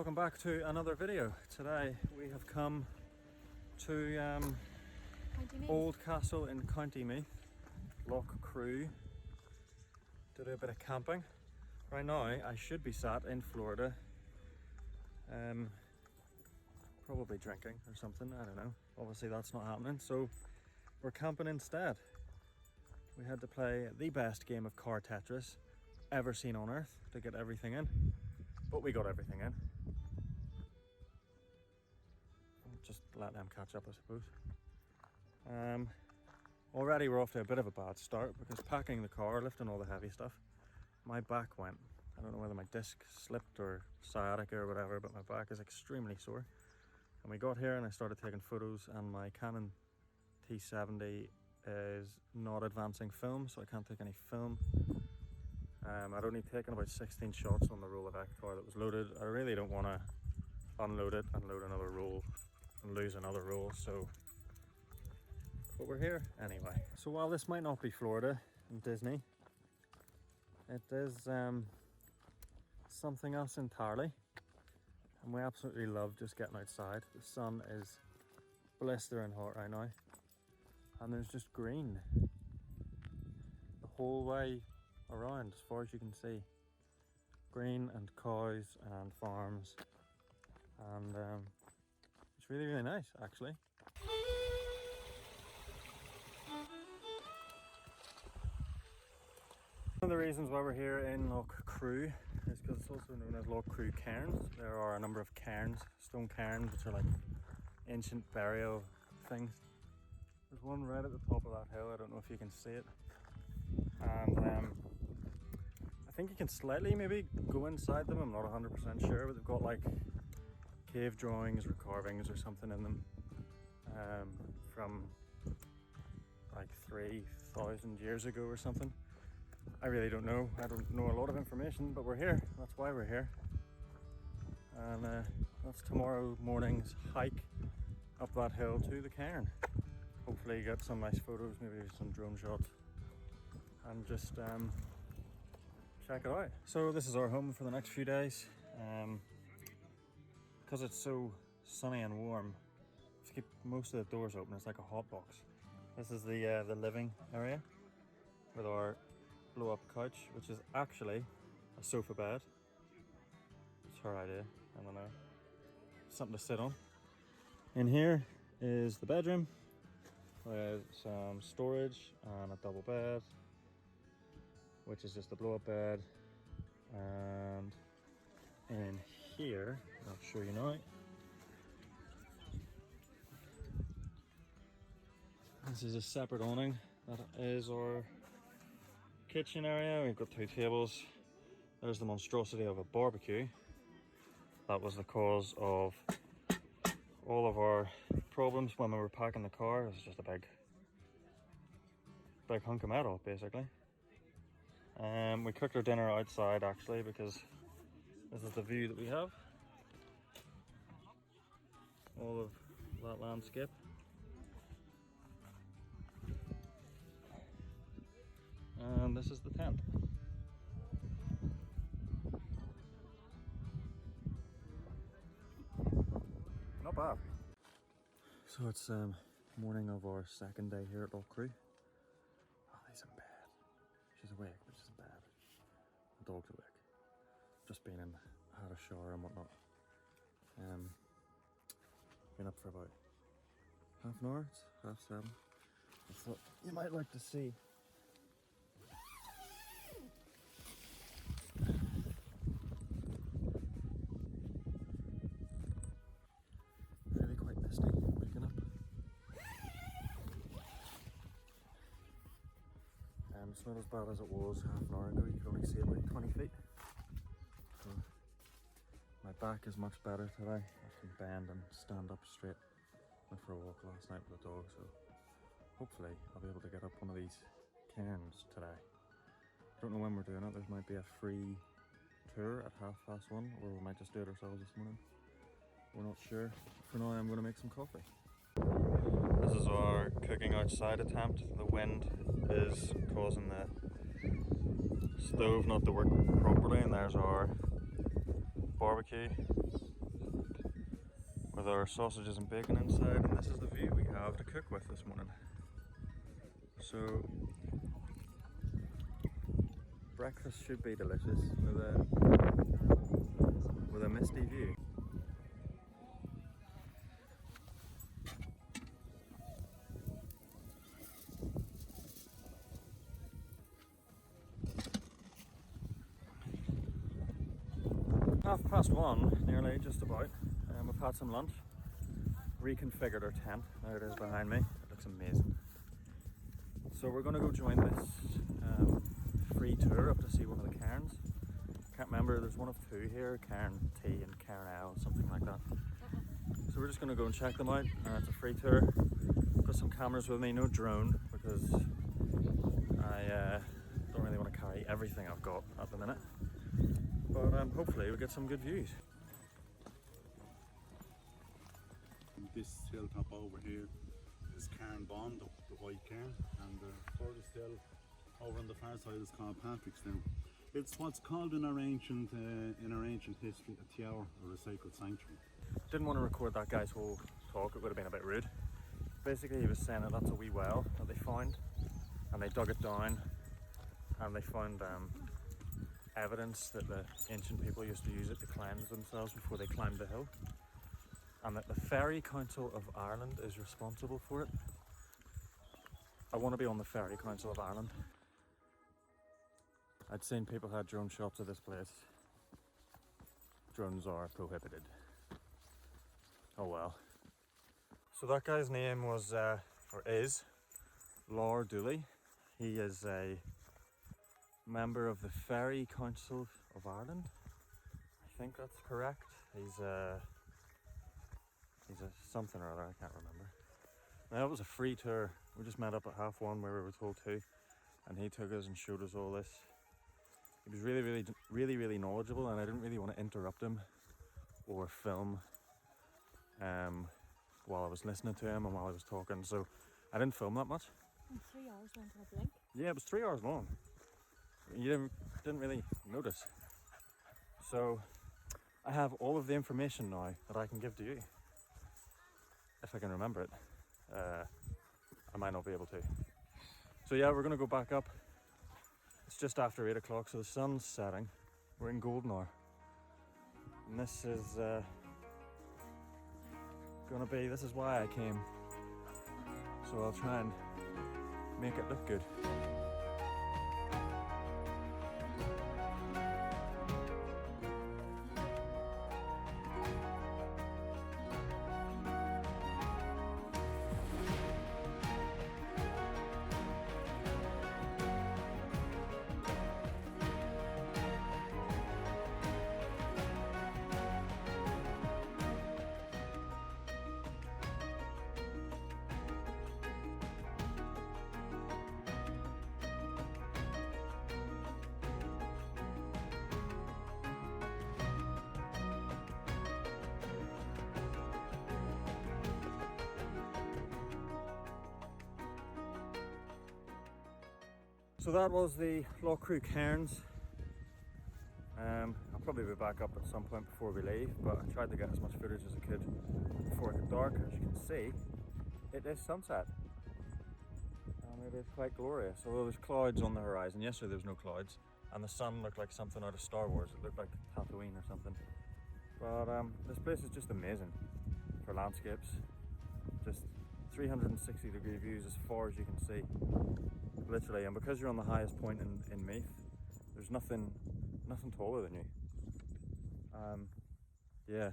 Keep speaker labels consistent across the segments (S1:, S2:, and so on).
S1: Welcome back to another video. Today we have come to Old Castle in County Meath, Loughcrew, to do a bit of camping. Right now I should be sat in Florida, probably drinking or something, I don't know. Obviously that's not happening, so we're camping instead. We had to play the best game of car Tetris ever seen on earth to get everything in, but we got everything in. Just let them catch up, I suppose. Already we're off to a bit of a bad start because packing the car, lifting all the heavy stuff, my back went. I don't know whether my disc slipped or sciatica or whatever, but my back is extremely sore. And we got here and I started taking photos, and my Canon T70 is not advancing film, so I can't take any film. I'd only taken about 16 shots on the roll of Ector that was loaded. I really don't want to unload it and load another roll and lose another roll, so but we're here anyway. So while this might not be Florida and Disney, it is something else entirely, and we absolutely love just getting outside. The sun is blistering hot right now, and there's just green the whole way around as far as you can see. Green and cows and farms, and it's really, really nice actually. One of the reasons why we're here in Loughcrew is because it's also known as Loughcrew Cairns. There are a number of cairns, stone cairns, which are like ancient burial things. There's one right at the top of that hill, I don't know if you can see it. And I think you can slightly maybe go inside them, I'm not 100% sure, but they've got like cave drawings or carvings or something in them from like 3,000 years ago or something. I really don't know. I don't know a lot of information, but we're here. That's why we're here. And that's tomorrow morning's hike up that hill to the cairn. Hopefully get some nice photos, maybe some drone shots, and just check it out. So this is our home for the next few days. Because it's so sunny and warm, we have to keep most of the doors open. It's like a hot box. This is the living area with our blow up couch, which is actually a sofa bed. It's her idea, I don't know. Something to sit on. In here is the bedroom with some storage and a double bed, which is just a blow up bed. And in here, I'll show you now. This is a separate awning. That is our kitchen area. We've got two tables. There's the monstrosity of a barbecue. That was the cause of all of our problems when we were packing the car. It was just a big hunk of metal, basically. We cooked our dinner outside actually because this is the view that we have. All of that landscape. And this is the tent. Not bad. So it's morning of our second day here at Loughcrew. Oh, he's in bed. She's awake, but she's in bed. The dog's awake. Just been in, had a shower and whatnot. Been up for about half an hour. It's 7:30. I thought you might like to see. Really quite misty waking up. It's not as bad as it was half an hour ago. You could only see about 20 feet. So my back is much better today. I can bend and stand up straight. Went for a walk last night with the dog, so hopefully I'll be able to get up one of these cairns today. Don't know when we're doing it. There might be a free tour at 1:30, or we might just do it ourselves this morning. We're not sure. For now I'm going to make some coffee. This is our cooking outside attempt. The wind is causing the stove not to work properly, and there's our barbecue. with our sausages and bacon inside, and this is the view we have to cook with this morning. So breakfast should be delicious with a misty view. £1:30, nearly, just about. We've had some lunch, reconfigured our tent. There it is behind me. It looks amazing. So we're going to go join this free tour up to see one of the cairns. Can't remember, there's one of two here, Cairn T and Cairn L, something like that. So we're just going to go and check them out. It's a free tour. Got some cameras with me, no drone, because I don't really want to carry everything I've got at the minute. But hopefully we'll get some good views.
S2: This hilltop over here is Cairn Bond, the white cairn, and the furthest hill over on the far side is called Patrickstown. It's what's called in our ancient history a tower or a sacred sanctuary.
S1: Didn't want to record that guy's whole talk, it would have been a bit rude. Basically he was saying that that's a wee well that they found, and they dug it down, and they found evidence that the ancient people used to use it to cleanse themselves before they climbed the hill, and that the Ferry Council of Ireland is responsible for it. I want to be on the Ferry Council of Ireland. I'd seen people had drone shots of this place. Drones are prohibited. Oh well. So that guy's name was, or is, Lar Dooley. He is a member of the Ferry Council of Ireland. I think that's correct. He's a something or other, I can't remember. Now, it was a free tour. We just met up at 1:30 where we were told to, and he took us and showed us all this. He was really knowledgeable, and I didn't really want to interrupt him or film while I was listening to him and while I was talking, so I didn't film that much.
S3: And 3 hours went to a blink.
S1: Yeah, it was 3 hours long. You didn't really notice. So I have all of the information now that I can give to you. If I can remember it. I might not be able to. So yeah, we're going to go back up. It's just after 8 o'clock, so the sun's setting. We're in golden hour. And this is this is why I came. So I'll try and make it look good. So that was the Loughcrew Cairns. I'll probably be back up at some point before we leave, but I tried to get as much footage as I could before it got dark. As you can see, it is sunset. And it is quite glorious, although there's clouds on the horizon. Yesterday there was no clouds, and the sun looked like something out of Star Wars. It looked like Tatooine or something. But this place is just amazing for landscapes. Just 360-degree views as far as you can see. Literally, and because you're on the highest point in Meath, there's nothing taller than you. Yeah,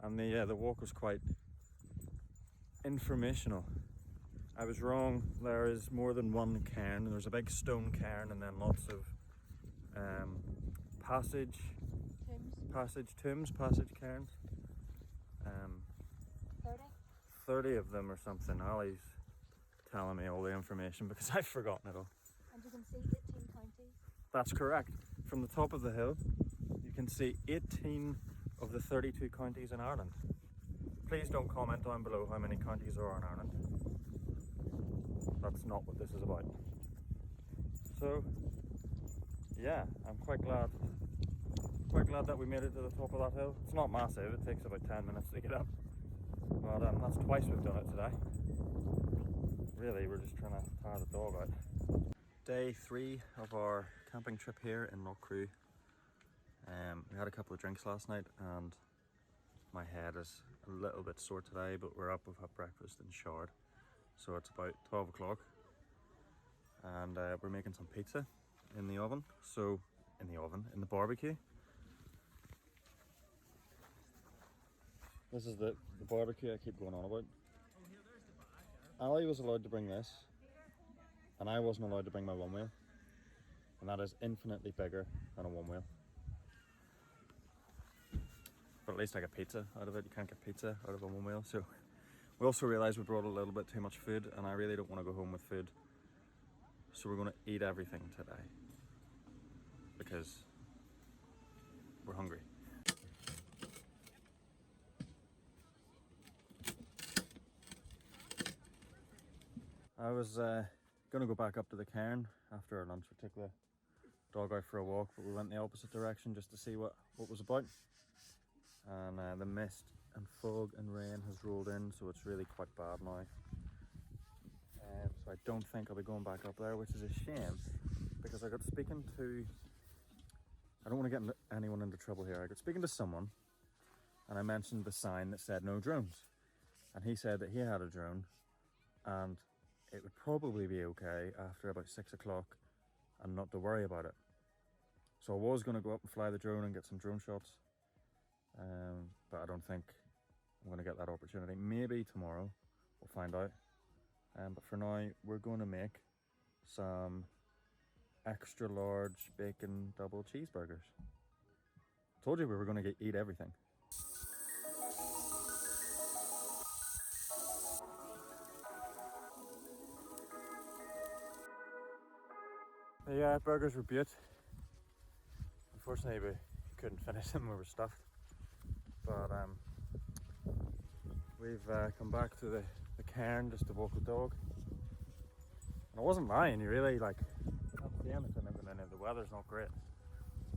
S1: and the walk was quite informational. I was wrong. There is more than one cairn. There's a big stone cairn, and then lots of passage cairns. 30 of them or something. Ali's telling me all the information because I've forgotten it all.
S3: And you can see 18 counties.
S1: That's correct. From the top of the hill, you can see 18 of the 32 counties in Ireland. Please don't comment down below how many counties there are in Ireland. That's not what this is about. So, yeah, I'm quite glad that we made it to the top of that hill. It's not massive, it takes about 10 minutes to get up. But that's twice we've done it today. Really, we're just trying to tire the dog out. Day 3 of our camping trip here in Loughcrew. We had a couple of drinks last night and my head is a little bit sore today, but we're up, we've had breakfast and showered. So it's about 12 o'clock and we're making some pizza in the oven. In the barbecue. This is the barbecue I keep going on about. Ali was allowed to bring this and I wasn't allowed to bring my one wheel. And that is infinitely bigger than a one wheel. But at least I get pizza out of it. You can't get pizza out of a one wheel. So we also realised we brought a little bit too much food and I really don't want to go home with food. So we're going to eat everything today because we're hungry. I was going to go back up to the cairn after our lunch. We took the dog out for a walk, but we went the opposite direction just to see what was about. And the mist and fog and rain has rolled in, so it's really quite bad now. So I don't think I'll be going back up there, which is a shame because I got speaking to, I don't want to get anyone into trouble here. I got speaking to someone and I mentioned the sign that said no drones. And he said that he had a drone and it would probably be okay after about 6 o'clock and not to worry about it. So I was going to go up and fly the drone and get some drone shots. But I don't think I'm going to get that opportunity. Maybe tomorrow, we'll find out. But for now, we're going to make some extra large bacon double cheeseburgers. Told you we were going to eat everything. The burgers were beaut. Unfortunately, we couldn't finish them, we were stuffed. But we've come back to the cairn just to walk the dog. And I wasn't lying, you really can't see anything at the minute. The weather's not great.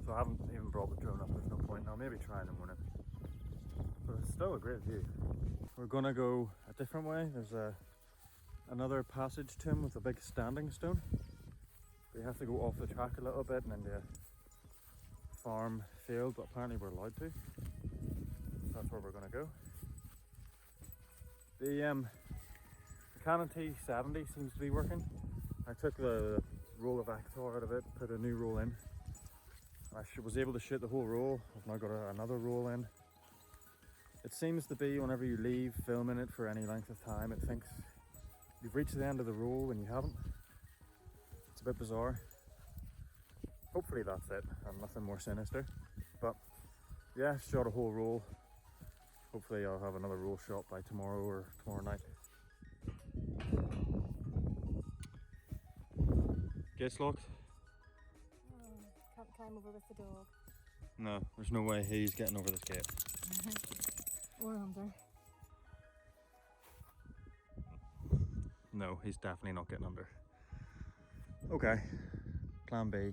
S1: So I haven't even brought the drone up, there's no point. I'll maybe try in the morning. But it's still a great view. We're gonna go a different way. There's another passage to him with a big standing stone. We have to go off the track a little bit and into a farm field, but apparently we're allowed to. That's where we're going to go. The Canon T70 seems to be working. I took the roll of Actor out of it, put a new roll in. I was able to shoot the whole roll. I've now got another roll in. It seems to be whenever you leave filming it for any length of time, it thinks you've reached the end of the roll when you haven't. It's a bit bizarre. Hopefully that's it and nothing more sinister. But yeah, shot a whole roll. Hopefully I'll have another roll shot by tomorrow or tomorrow night. Gate's locked?
S3: Can't climb over with the dog.
S1: No, there's no way he's getting over this gate.
S3: Or under.
S1: No, he's definitely not getting under. Okay, plan B,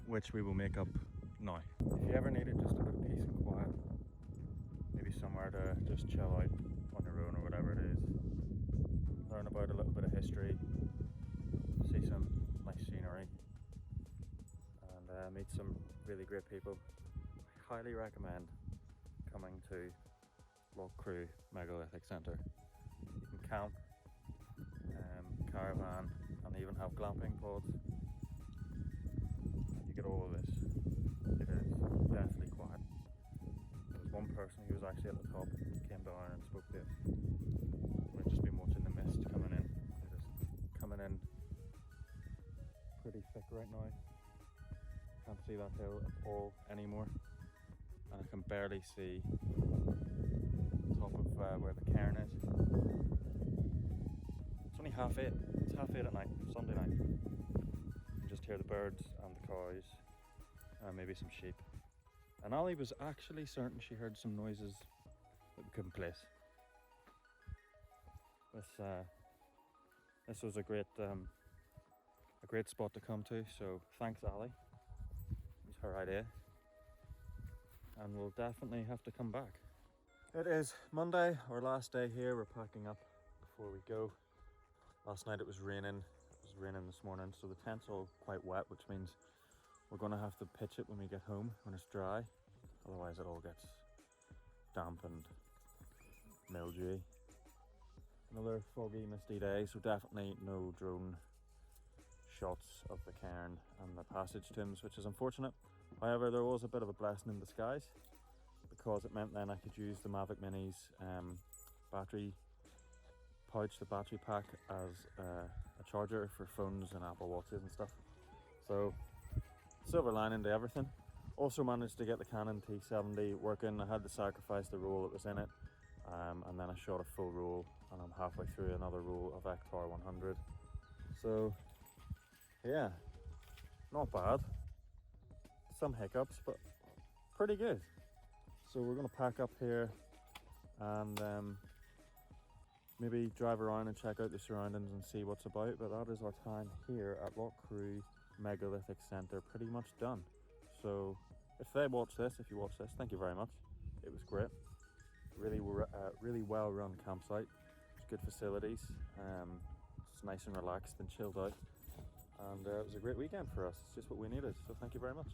S1: which we will make up now. If you ever needed just a bit of peace and quiet, maybe somewhere to just chill out on your own or whatever it is, learn about a little bit of history, see some nice scenery, and meet some really great people, I highly recommend coming to Loughcrew Megalithic Centre. You can camp, caravan, and even have glamping pods. You get all of this. It is deathly quiet. There was one person who was actually at the top, came down and spoke to us. We've just been watching the mist coming in. It is coming in pretty thick right now. Can't see that hill at all anymore. And I can barely see the top of where the cairn is. It's only 8:30. It's 8:30 at night, Sunday night. You can just hear the birds and the cows and maybe some sheep. And Ali was actually certain she heard some noises that we couldn't place. This was a great spot to come to, so thanks Ali. It was her idea. And we'll definitely have to come back. It is Monday, our last day here. We're packing up before we go. Last night it was raining. It was raining this morning, so the tent's all quite wet, which means we're going to have to pitch it when we get home, when it's dry. Otherwise it all gets damp and mildewy. Another foggy, misty day, so definitely no drone shots of the cairn and the passage tombs, which is unfortunate. However, there was a bit of a blessing in disguise, because it meant then I could use the Mavic Mini's battery pouch, the battery pack, as a charger for phones and Apple Watches and stuff. So, silver lining to everything. Also managed to get the Canon T70 working. I had to sacrifice the roll that was in it, and then I shot a full roll, and I'm halfway through another roll of Ectar 100. So, yeah, not bad. Some hiccups, but pretty good. So we're going to pack up here and maybe drive around and check out the surroundings and see what's about. But that is our time here at Loughcrew Megalithic Centre, pretty much done. So if you watch this, thank you very much. It was great. Really well run campsite. There's good facilities. It's nice and relaxed and chilled out. And it was a great weekend for us. It's just what we needed. So thank you very much.